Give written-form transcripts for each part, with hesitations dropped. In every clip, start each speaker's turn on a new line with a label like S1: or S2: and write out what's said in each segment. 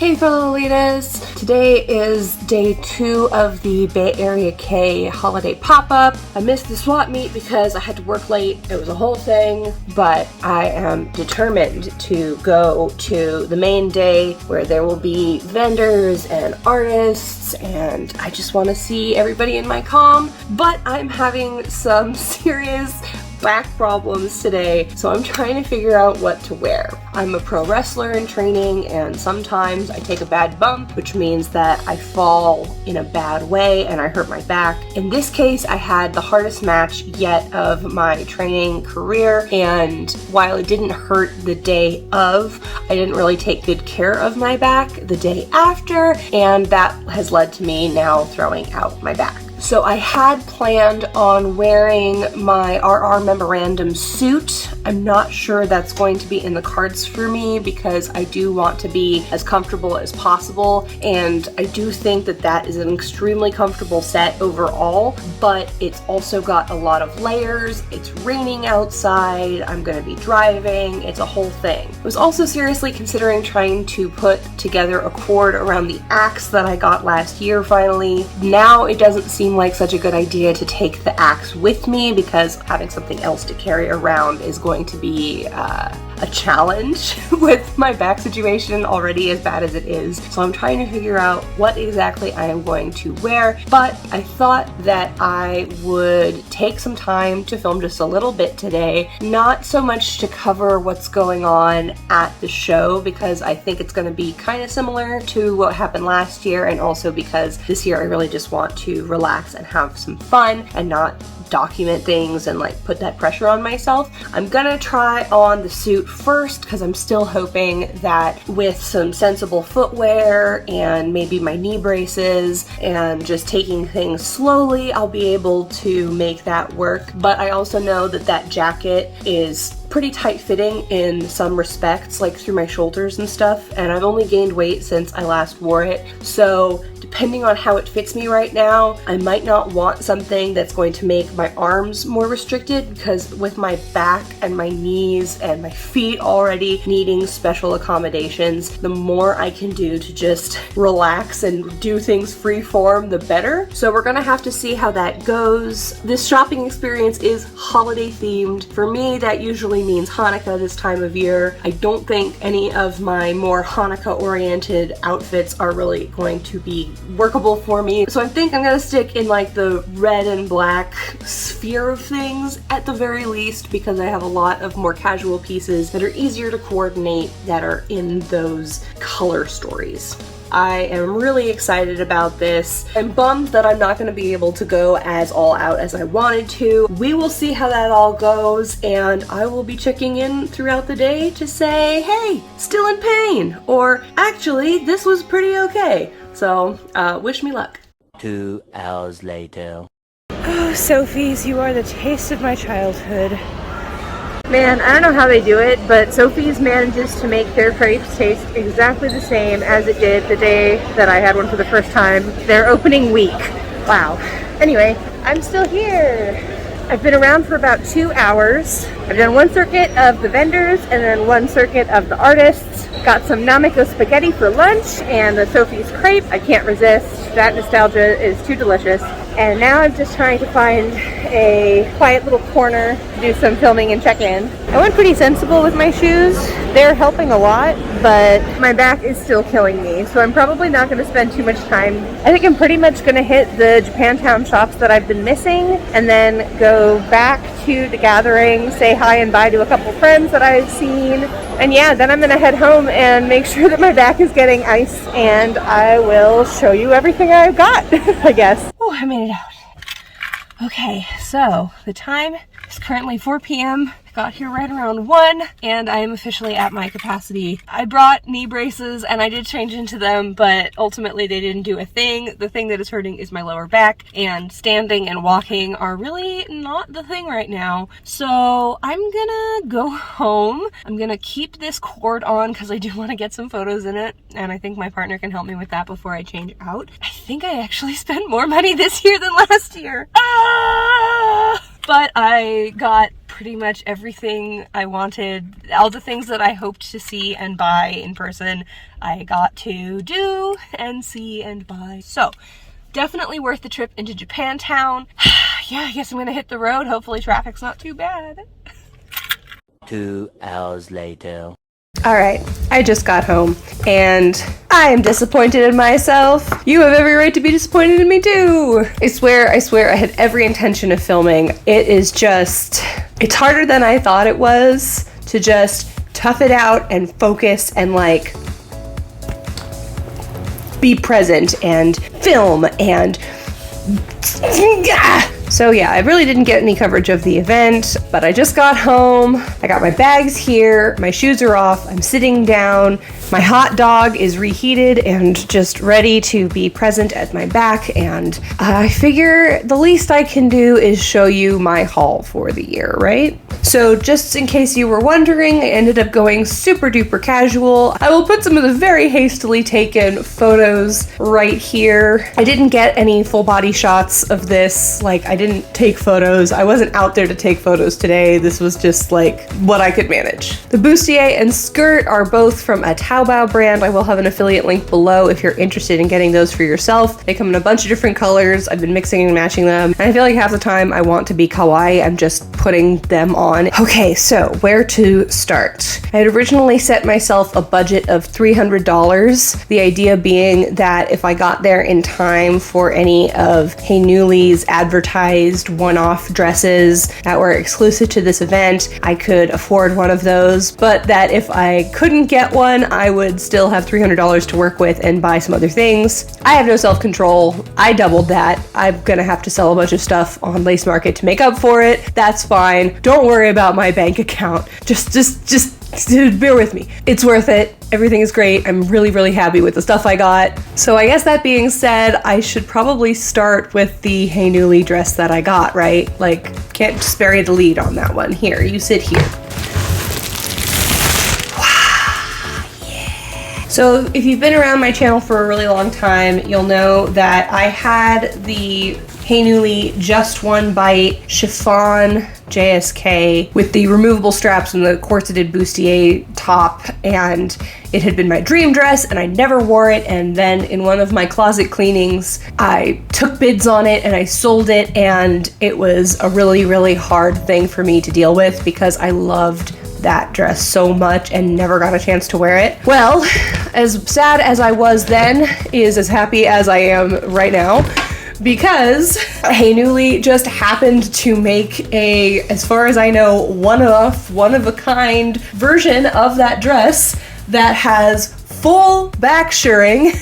S1: Hey Fellow-litas! Today is day 2 of the Bay Area K holiday pop-up. I missed the swap meet because I had to work late. It was a whole thing, but I am determined to go to the main day where there will be vendors and artists, and I just want to see everybody in my comm. But I'm having some serious back problems today, so I'm trying to figure out what to wear. I'm a pro wrestler in training, and sometimes I take a bad bump, which means that I fall in a bad way and I hurt my back. In this case, I had the hardest match yet of my training career, and while it didn't hurt the day of, I didn't really take good care of my back the day after, and that has led to me now throwing out my back. So I had planned on wearing my RR memorandum suit. I'm not sure that's going to be in the cards for me because I do want to be as comfortable as possible, and I do think that that is an extremely comfortable set overall, but it's also got a lot of layers. It's raining outside, I'm going to be driving, it's a whole thing. I was also seriously considering trying to put together a cord around the axe that I got last year finally. Now it doesn't seem like such a good idea to take the axe with me because having something else to carry around is going to be a challenge with my back situation already as bad as it is. So I'm trying to figure out what exactly I am going to wear, but I thought that I would take some time to film just a little bit today, not so much to cover what's going on at the show because I think it's going to be kind of similar to what happened last year, and also because this year I really just want to relax and have some fun and not document things and like put that pressure on myself. I'm gonna try on the suit first because I'm still hoping that with some sensible footwear and maybe my knee braces and just taking things slowly, I'll be able to make that work. But I also know that that jacket is pretty tight fitting in some respects, like through my shoulders and stuff, and I've only gained weight since I last wore it, so depending on how it fits me right now, I might not want something that's going to make my arms more restricted, because with my back and my knees and my feet already needing special accommodations, the more I can do to just relax and do things free form, the better. So we're gonna have to see how that goes. This shopping experience is holiday themed. For me, that usually means Hanukkah this time of year. I don't think any of my more Hanukkah oriented outfits are really going to be workable for me. So I think I'm gonna stick in like the red and black sphere of things at the very least, because I have a lot of more casual pieces that are easier to coordinate that are in those color stories. I am really excited about this. I'm bummed that I'm not going to be able to go as all out as I wanted to. We will see how that all goes, and I will be checking in throughout the day to say, hey, still in pain, or actually, this was pretty okay. So, wish me luck.
S2: 2 hours later.
S1: Oh, Sophie's, you are the taste of my childhood. Man, I don't know how they do it, but Sophie's manages to make their crepes taste exactly the same as it did the day that I had one for the first time, their opening week. Wow. Anyway, I'm still here. I've been around for about 2 hours. I've done one circuit of the vendors and then one circuit of the artists. Got some Namiko spaghetti for lunch and the Sophie's crepe. I can't resist. That nostalgia is too delicious. And now I'm just trying to find a quiet little corner to do some filming and check-in. I went pretty sensible with my shoes. They're helping a lot, but my back is still killing me, so I'm probably not going to spend too much time. I think I'm pretty much going to hit the Japantown shops that I've been missing, and then go back to the gathering, say hi and bye to a couple friends that I've seen, and yeah, then I'm going to head home and make sure that my back is getting ice, and I will show you everything I've got, I guess. Oh, I made it out. Okay, so the time is currently 4 p.m. Got here right around 1, and I am officially at my capacity. I brought knee braces and I did change into them, but ultimately they didn't do a thing. The thing that is hurting is my lower back, and standing and walking are really not the thing right now. So I'm gonna go home. I'm gonna keep this cord on because I do want to get some photos in it, and I think my partner can help me with that before I change out. I think I actually spent more money this year than last year. But I got pretty much everything I wanted. All the things that I hoped to see and buy in person, I got to do and see and buy. So definitely worth the trip into Japantown. Yeah, I guess I'm gonna hit the road. Hopefully traffic's not too bad.
S2: 2 hours later.
S1: All right, I just got home and I am disappointed in myself. You have every right to be disappointed in me too. I swear I had every intention of filming. It's harder than I thought it was to just tough it out and focus and like be present and film and so yeah, I really didn't get any coverage of the event, but I just got home. I got my bags here, my shoes are off, I'm sitting down, my hot dog is reheated and just ready to be present at my back, and I figure the least I can do is show you my haul for the year, right? So just in case you were wondering, I ended up going super duper casual. I will put some of the very hastily taken photos right here. I didn't get any full body shots of this, like I didn't take photos. I wasn't out there to take photos today. This was just like what I could manage. The bustier and skirt are both from a Taobao brand. I will have an affiliate link below if you're interested in getting those for yourself. They come in a bunch of different colors. I've been mixing and matching them, and I feel like half the time I want to be kawaii, I'm just putting them on. Okay, so where to start? I had originally set myself a budget of $300. The idea being that if I got there in time for any of Haulidays advertised one-off dresses that were exclusive to this event, I could afford one of those, but that if I couldn't get one, I would still have $300 to work with and buy some other things. I have no self-control. I doubled that. I'm gonna have to sell a bunch of stuff on Lace Market to make up for it. That's fine. Don't worry about my bank account. Just bear with me. It's worth it. Everything is great. I'm really, really happy with the stuff I got. So I guess that being said, I should probably start with the Hauliday dress that I got, right? Like, can't just bury the lead on that one. Here, you sit here. Wow, yeah. So if you've been around my channel for a really long time, you'll know that I had the Hauliday Just One Bite chiffon JSK with the removable straps and the corseted bustier top, and it had been my dream dress and I never wore it, and then in one of my closet cleanings I took bids on it and I sold it, and it was a really, really hard thing for me to deal with because I loved that dress so much and never got a chance to wear it. Well, as sad as I was then is as happy as I am right now, because Hauliday just happened to make a, as far as I know, one of a kind version of that dress that has full back shirring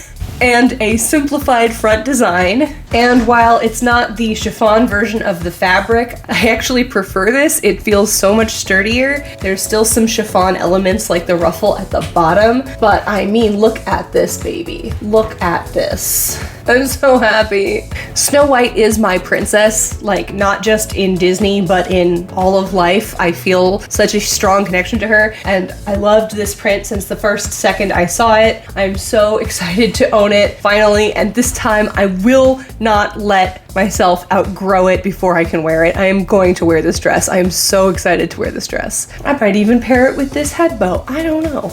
S1: and a simplified front design. And while it's not the chiffon version of the fabric, I actually prefer this. It feels so much sturdier. There's still some chiffon elements like the ruffle at the bottom, but I mean, look at this baby. Look at this. I'm so happy. Snow White is my princess, like not just in Disney, but in all of life. I feel such a strong connection to her, and I loved this print since the first second I saw it. I'm so excited to own it finally, and this time I will not let myself outgrow it before I can wear it. I am going to wear this dress. I am so excited to wear this dress. I might even pair it with this head bow. I don't know.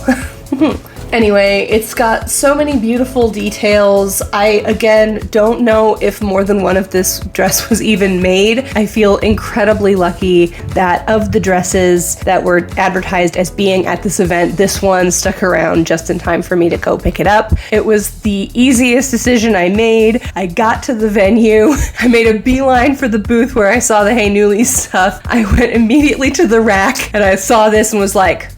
S1: Anyway, it's got so many beautiful details. I, again, don't know if more than one of this dress was even made. I feel incredibly lucky that of the dresses that were advertised as being at this event, this one stuck around just in time for me to go pick it up. It was the easiest decision I made. I got to the venue. I made a beeline for the booth where I saw the Hauliday stuff. I went immediately to the rack and I saw this and was like,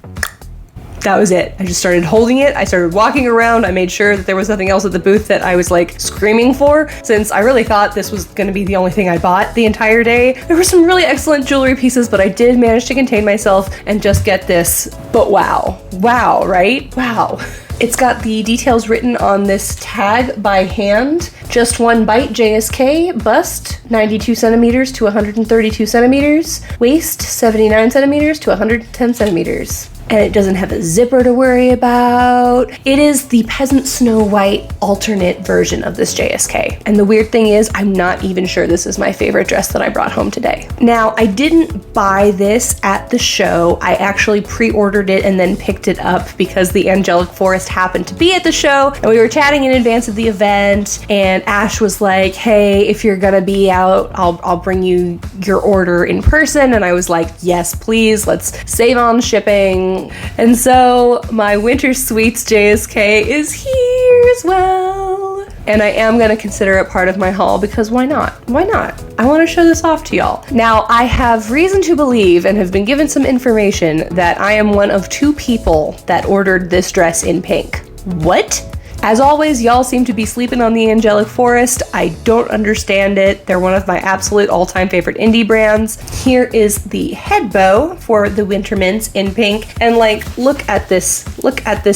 S1: that was it. I just started holding it. I started walking around. I made sure that there was nothing else at the booth that I was like screaming for, since I really thought this was gonna be the only thing I bought the entire day. There were some really excellent jewelry pieces, but I did manage to contain myself and just get this. But wow. Wow, right? Wow. It's got the details written on this tag by hand. Just One Bite JSK, bust 92 centimeters to 132 centimeters, waist 79 centimeters to 110 centimeters. and it doesn't have a zipper to worry about. It is the Peasant Snow White alternate version of this JSK. And the weird thing is, I'm not even sure this is my favorite dress that I brought home today. Now, I didn't buy this at the show. I actually pre-ordered it and then picked it up because the Angelic Forest happened to be at the show, and we were chatting in advance of the event, and Ash was like, hey, if you're gonna be out, I'll bring you your order in person. And I was like, yes, please, let's save on shipping. And so my Winter Sweets JSK is here as well. And I am going to consider it part of my haul because why not? Why not? I want to show this off to y'all. Now, I have reason to believe and have been given some information that I am one of 2 people that ordered this dress in pink. What? As always, y'all seem to be sleeping on the Angelic Forest. I don't understand it. They're one of my absolute all-time favorite indie brands. Here is the head bow for the Winter Mints in pink. And like, look at this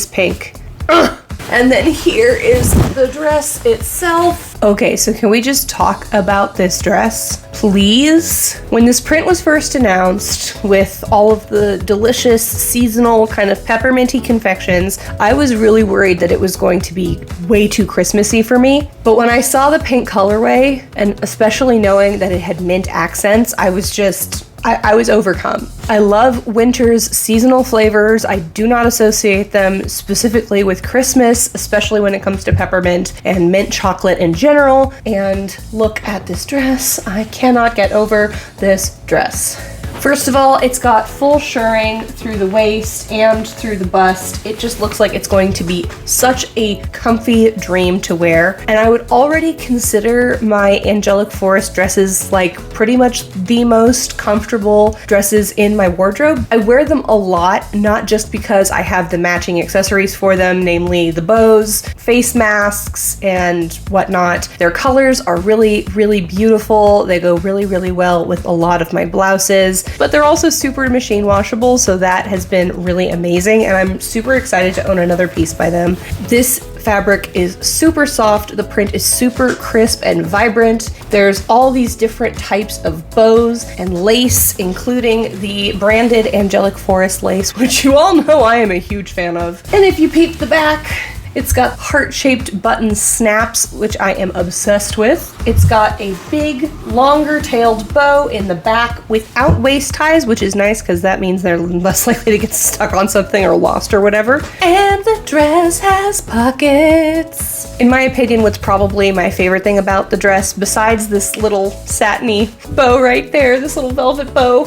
S1: pink. Ugh. And then here is the dress itself. Okay, so can we just talk about this dress, please? When this print was first announced with all of the delicious seasonal kind of pepperminty confections, I was really worried that it was going to be way too Christmassy for me. But when I saw the pink colorway, and especially knowing that it had mint accents, I was overcome. I love winter's seasonal flavors. I do not associate them specifically with Christmas, especially when it comes to peppermint and mint chocolate in general. And look at this dress. I cannot get over this dress. First of all, it's got full shirring through the waist and through the bust. It just looks like it's going to be such a comfy dream to wear. And I would already consider my Angelic Forest dresses like pretty much the most comfortable dresses in my wardrobe. I wear them a lot, not just because I have the matching accessories for them, namely the bows, face masks, and whatnot. Their colors are really, really beautiful. They go really, really well with a lot of my blouses. But they're also super machine washable, so that has been really amazing, and I'm super excited to own another piece by them. This fabric is super soft, the print is super crisp and vibrant. There's all these different types of bows and lace, including the branded Angelic Forest lace, which you all know I am a huge fan of. And if you peep the back, it's got heart-shaped button snaps, which I am obsessed with. It's got a big, longer-tailed bow in the back without waist ties, which is nice because that means they're less likely to get stuck on something or lost or whatever. And the dress has pockets. In my opinion, what's probably my favorite thing about the dress, besides this little satiny bow right there, this little velvet bow,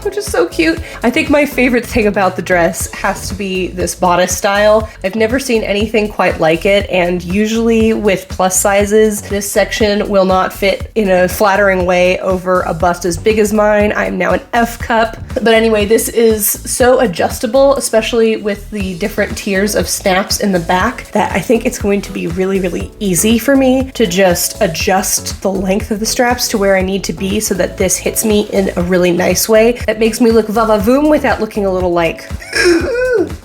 S1: which is so cute. I think my favorite thing about the dress has to be this bodice style. I've never seen anything quite like it, and usually with plus sizes, this section will not fit in a flattering way over a bust as big as mine. I'm now an F cup. But anyway, this is so adjustable, especially with the different tiers of snaps in the back, that I think it's going to be really, really easy for me to just adjust the length of the straps to where I need to be so that this hits me in a really nice way that makes me look va-va-voom without looking a little like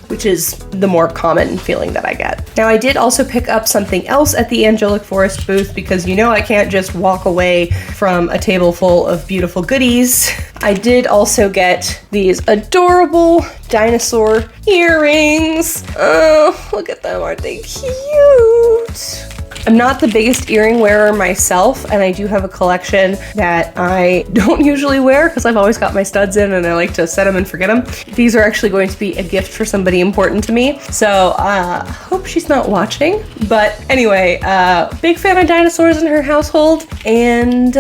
S1: which is the more common feeling that I get. Now, I did also pick up something else at the Angelic Forest booth because you know I can't just walk away from a table full of beautiful goodies. I did also get these adorable dinosaur earrings. Oh, look at them, aren't they cute? I'm not the biggest earring wearer myself, and I do have a collection that I don't usually wear because I've always got my studs in and I like to set them and forget them. These are actually going to be a gift for somebody important to me, so hope she's not watching. But anyway, big fan of dinosaurs in her household, and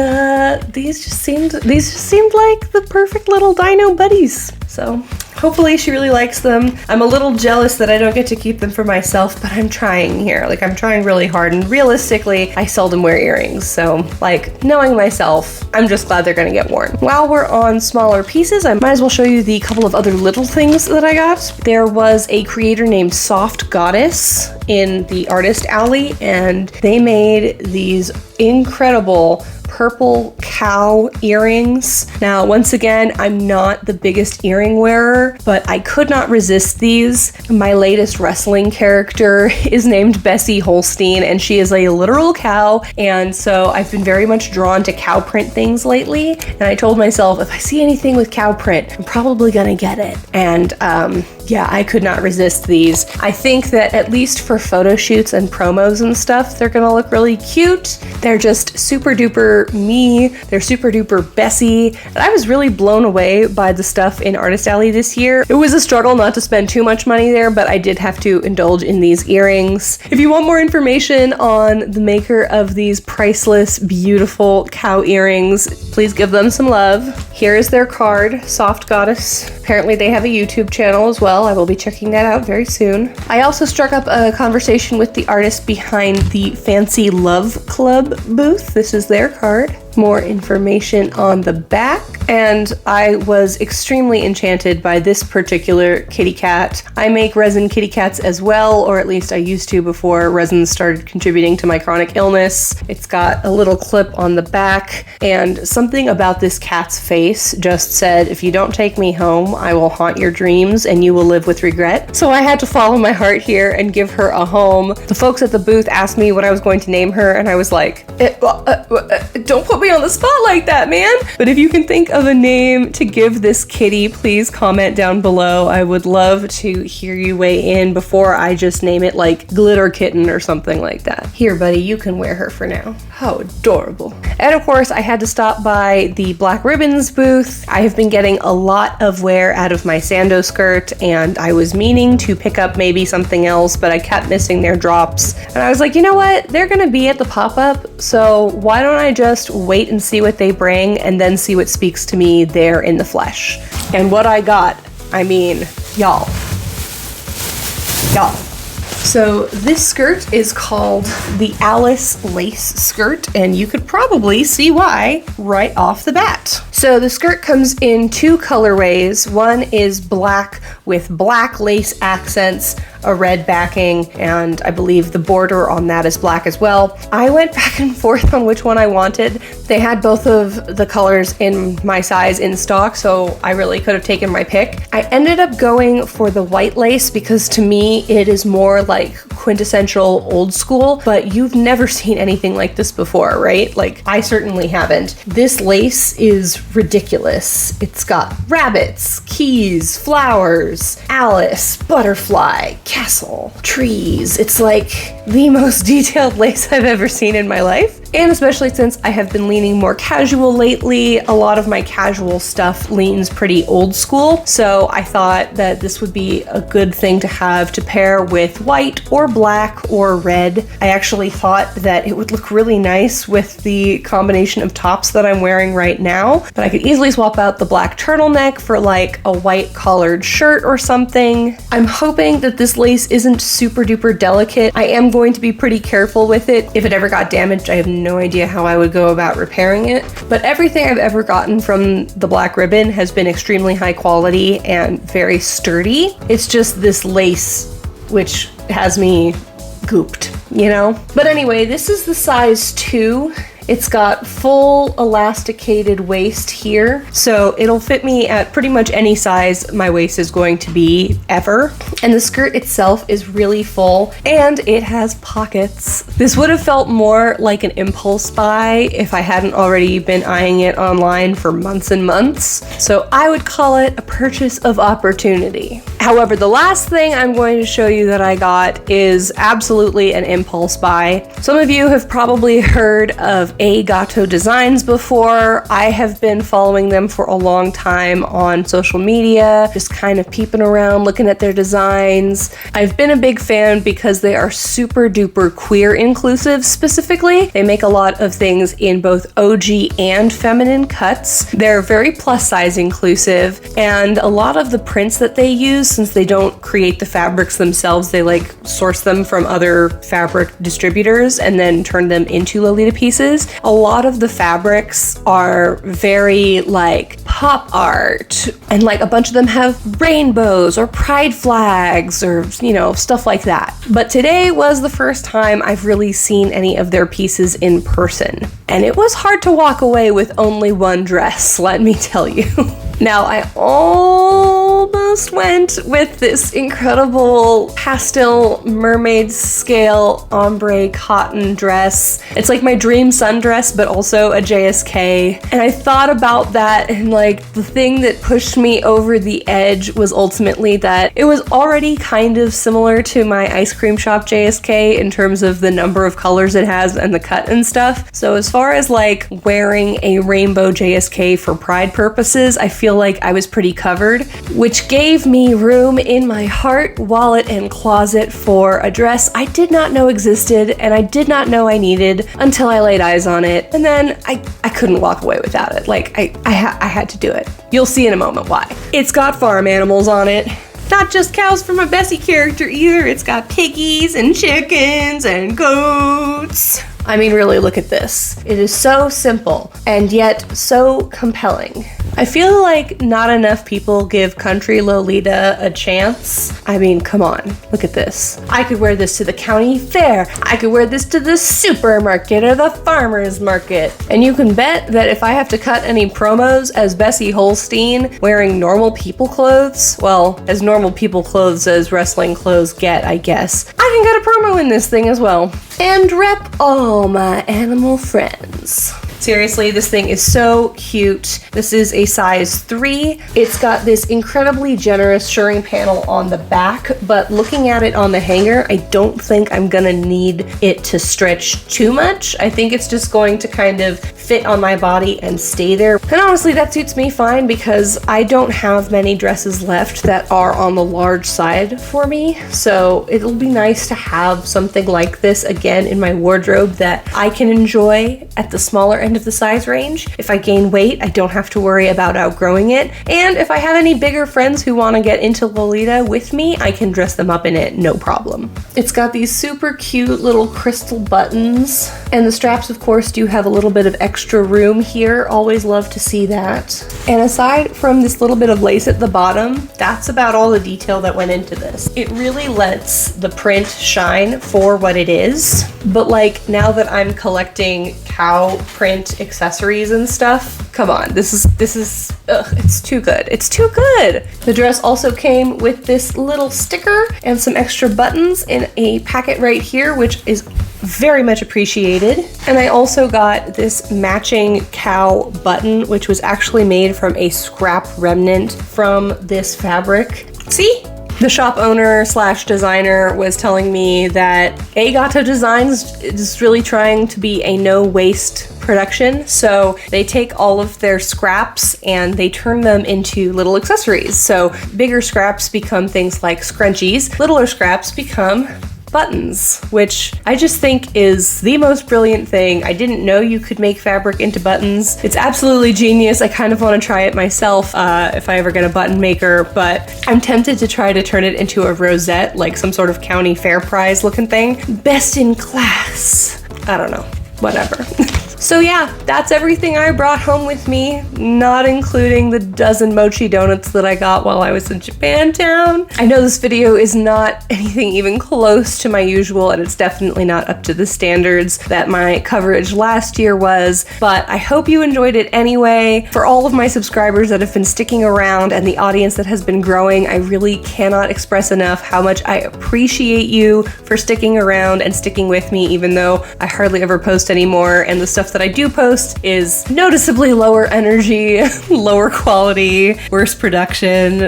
S1: these just seemed like the perfect little dino buddies. So hopefully she really likes them. I'm a little jealous that I don't get to keep them for myself, but I'm trying here. Like, I'm trying really hard, and realistically, I seldom wear earrings. So, like, knowing myself, I'm just glad they're gonna get worn. While we're on smaller pieces, I might as well show you the couple of other little things that I got. There was a creator named Soft Goddess in the Artist Alley, and they made these incredible purple cow earrings. Now, once again, I'm not the biggest earring wearer, but I could not resist these. My latest wrestling character is named Bessie Holstein, and she is a literal cow, and so I've been very much drawn to cow print things lately, and I told myself, if I see anything with cow print, I'm probably gonna get it. And Yeah, I could not resist these. I think that at least for photo shoots and promos and stuff, they're gonna look really cute. They're just super duper me. They're super duper Bessie. And I was really blown away by the stuff in Artist Alley this year. It was a struggle not to spend too much money there, but I did have to indulge in these earrings. If you want more information on the maker of these priceless, beautiful cow earrings, please give them some love. Here is their card, Soft Goddess. Apparently they have a YouTube channel as well. I will be checking that out very soon. I also struck up a conversation with the artist behind the Fancy Love Club booth. This is their card. More information on the back, and I was extremely enchanted by this particular kitty cat. I make resin kitty cats as well, or at least I used to before resin started contributing to my chronic illness. It's got a little clip on the back, and something about this cat's face just said, if you don't take me home, I will haunt your dreams and you will live with regret. So I had to follow my heart here and give her a home. The folks at the booth asked me what I was going to name her, and I was like, don't put me on the spot like that, man. But if you can think of a name to give this kitty, please comment down below. I would love to hear you weigh in before I just name it like Glitter Kitten or something like that. Here, buddy, you can wear her for now. How adorable. And of course, I had to stop by the Black Ribbons booth. I have been getting a lot of wear out of my Sando skirt, and I was meaning to pick up maybe something else, but I kept missing their drops. And I was like, you know what? They're gonna be at the pop-up, so why don't I just wait and see what they bring and then see what speaks to me there in the flesh. And what I got, I mean, y'all. So this skirt is called the Alice Lace Skirt, and you could probably see why right off the bat. So the skirt comes in two colorways. One is black with black lace accents, a red backing, and I believe the border on that is black as well. I went back and forth on which one I wanted. They had both of the colors in my size in stock, so I really could have taken my pick. I ended up going for the white lace because to me it is more like quintessential old school, but you've never seen anything like this before, right? Like, I certainly haven't. This lace is ridiculous. It's got rabbits, keys, flowers, Alice, butterfly, castle, trees. It's like the most detailed lace I've ever seen in my life. And especially since I have been leaning more casual lately, a lot of my casual stuff leans pretty old school. So I thought that this would be a good thing to have to pair with white or black or red. I actually thought that it would look really nice with the combination of tops that I'm wearing right now, but I could easily swap out the black turtleneck for like a white collared shirt or something. I'm hoping that this lace isn't super duper delicate. I am going to be pretty careful with it. If it ever got damaged, I have no idea how I would go about repairing it, but everything I've ever gotten from the Black Ribbon has been extremely high quality and very sturdy. It's just this lace which has me gooped, you know? But anyway, this is the size 2. It's got full elasticated waist here, so it'll fit me at pretty much any size my waist is going to be ever. And the skirt itself is really full, and it has pockets. This would have felt more like an impulse buy if I hadn't already been eyeing it online for months and months. So I would call it a purchase of opportunity. However, the last thing I'm going to show you that I got is absolutely an impulse buy. Some of you have probably heard of Gato Designs before. I have been following them for a long time on social media, just kind of peeping around, looking at their designs. I've been a big fan because they are super duper queer inclusive specifically. They make a lot of things in both OG and feminine cuts. They're very plus size inclusive, and a lot of the prints that they use, since they don't create the fabrics themselves, they like source them from other fabric distributors and then turn them into Lolita pieces. A lot of the fabrics are very like pop art, and like a bunch of them have rainbows or pride flags or, you know, stuff like that. But today was the first time I've really seen any of their pieces in person, and it was hard to walk away with only one dress, let me tell you. Now, I almost almost went with this incredible pastel mermaid scale ombre cotton dress. It's like my dream sundress, but also a JSK. And I thought about that, and like the thing that pushed me over the edge was ultimately that it was already kind of similar to my ice cream shop JSK in terms of the number of colors it has and the cut and stuff. So as far as like wearing a rainbow JSK for pride purposes, I feel like I was pretty covered, which gave me room in my heart, wallet, and closet for a dress I did not know existed and I did not know I needed until I laid eyes on it. And then I couldn't walk away without it. Like I had to do it. You'll see in a moment why. It's got farm animals on it. Not just cows from a Bessie character either. It's got piggies and chickens and goats. I mean, really, look at this. It is so simple and yet so compelling. I feel like not enough people give country Lolita a chance. I mean, come on, look at this. I could wear this to the county fair. I could wear this to the supermarket or the farmer's market. And you can bet that if I have to cut any promos as Bessie Holstein wearing normal people clothes, well, as normal people clothes as wrestling clothes get, I guess, I can get a promo in this thing as well. And rep all my animal friends. Seriously, this thing is so cute. This is a size 3. It's got this incredibly generous shirring panel on the back, but looking at it on the hanger, I don't think I'm gonna need it to stretch too much. I think it's just going to kind of fit on my body and stay there. And honestly, that suits me fine because I don't have many dresses left that are on the large side for me. So it'll be nice to have something like this again in my wardrobe that I can enjoy at the smaller end of the size range. If I gain weight, I don't have to worry about outgrowing it. And if I have any bigger friends who want to get into Lolita with me, I can dress them up in it, no problem. It's got these super cute little crystal buttons, and the straps, of course, do have a little bit of extra room here. Always love to see that. And aside from this little bit of lace at the bottom, that's about all the detail that went into this. It really lets the print shine for what it is. But like, now that I'm collecting cow print accessories and stuff, come on, this is it's too good. It's too good. The dress also came with this little sticker and some extra buttons in a packet right here, which is very much appreciated. And I also got this matching cow button, which was actually made from a scrap remnant from this fabric. See? The shop owner / designer was telling me that Gato Designs is really trying to be a no waste production. So they take all of their scraps and they turn them into little accessories. So bigger scraps become things like scrunchies, littler scraps become buttons, which I just think is the most brilliant thing. I didn't know you could make fabric into buttons. It's absolutely genius. I kind of want to try it myself if I ever get a button maker, but I'm tempted to try to turn it into a rosette, like some sort of county fair prize looking thing. Best in class. I don't know. Whatever. So yeah, that's everything I brought home with me, not including the dozen mochi donuts that I got while I was in Japantown. I know this video is not anything even close to my usual, and it's definitely not up to the standards that my coverage last year was, but I hope you enjoyed it anyway. For all of my subscribers that have been sticking around and the audience that has been growing, I really cannot express enough how much I appreciate you for sticking around and sticking with me, even though I hardly ever post anymore, and the stuff that I do post is noticeably lower energy, lower quality, worse production.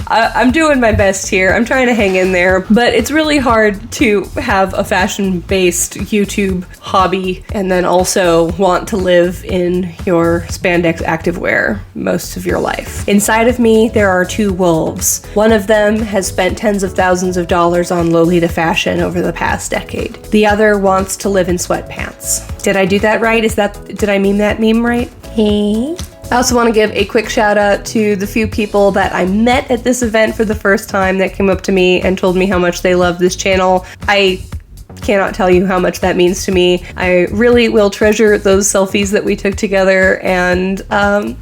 S1: I'm doing my best here. I'm trying to hang in there, but it's really hard to have a fashion-based YouTube hobby and then also want to live in your spandex activewear most of your life. Inside of me, there are 2 wolves. One of them has spent tens of thousands of dollars on Lolita fashion over the past decade. The other wants to live in sweatpants. Did I do that right? Did I meme that meme right? Hey. I also want to give a quick shout out to the few people that I met at this event for the first time that came up to me and told me how much they love this channel. I cannot tell you how much that means to me. I really will treasure those selfies that we took together, and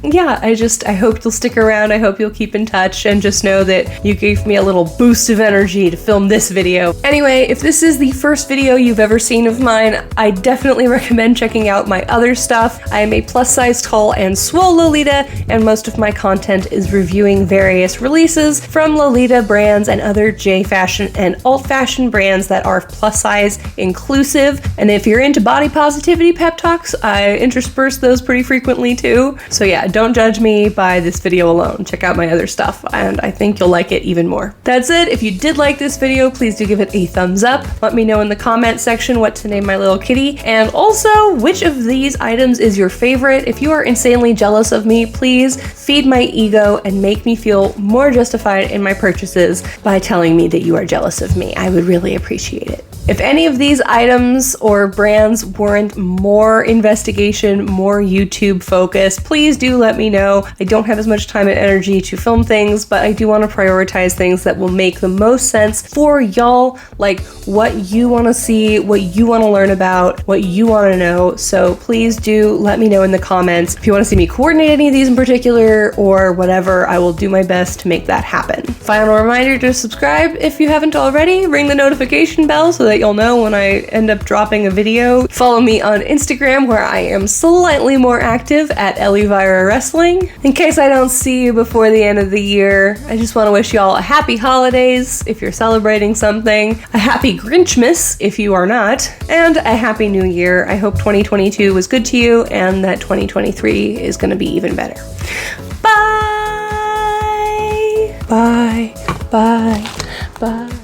S1: yeah, I hope you'll stick around. I hope you'll keep in touch, and just know that you gave me a little boost of energy to film this video. Anyway, if this is the first video you've ever seen of mine, I definitely recommend checking out my other stuff. I am a plus-size tall and swole Lolita, and most of my content is reviewing various releases from Lolita brands and other J-fashion and alt-fashion brands that are plus-size inclusive. And if you're into body positivity pep talks, I intersperse those pretty frequently too. So yeah, don't judge me by this video alone. Check out my other stuff, and I think you'll like it even more. That's it. If you did like this video, please do give it a thumbs up. Let me know in the comment section what to name my little kitty, and also which of these items is your favorite. If you are insanely jealous of me, please feed my ego and make me feel more justified in my purchases by telling me that you are jealous of me. I would really appreciate it. If any of these items or brands warrant more investigation, more YouTube focus, please do let me know. I don't have as much time and energy to film things, but I do want to prioritize things that will make the most sense for y'all, like what you want to see, what you want to learn about, what you want to know. So please do let me know in the comments. If you want to see me coordinate any of these in particular or whatever, I will do my best to make that happen. Final reminder to subscribe if you haven't already. Ring the notification bell so that you'll know when I end up dropping a video. Follow me on Instagram, where I am slightly more active at Elvira Wrestling. In case I don't see you before the end of the year, I just want to wish y'all a happy holidays if you're celebrating something, a happy Grinchmas if you are not, and a happy new year. I hope 2022 was good to you and that 2023 is going to be even better. Bye! Bye. Bye. Bye.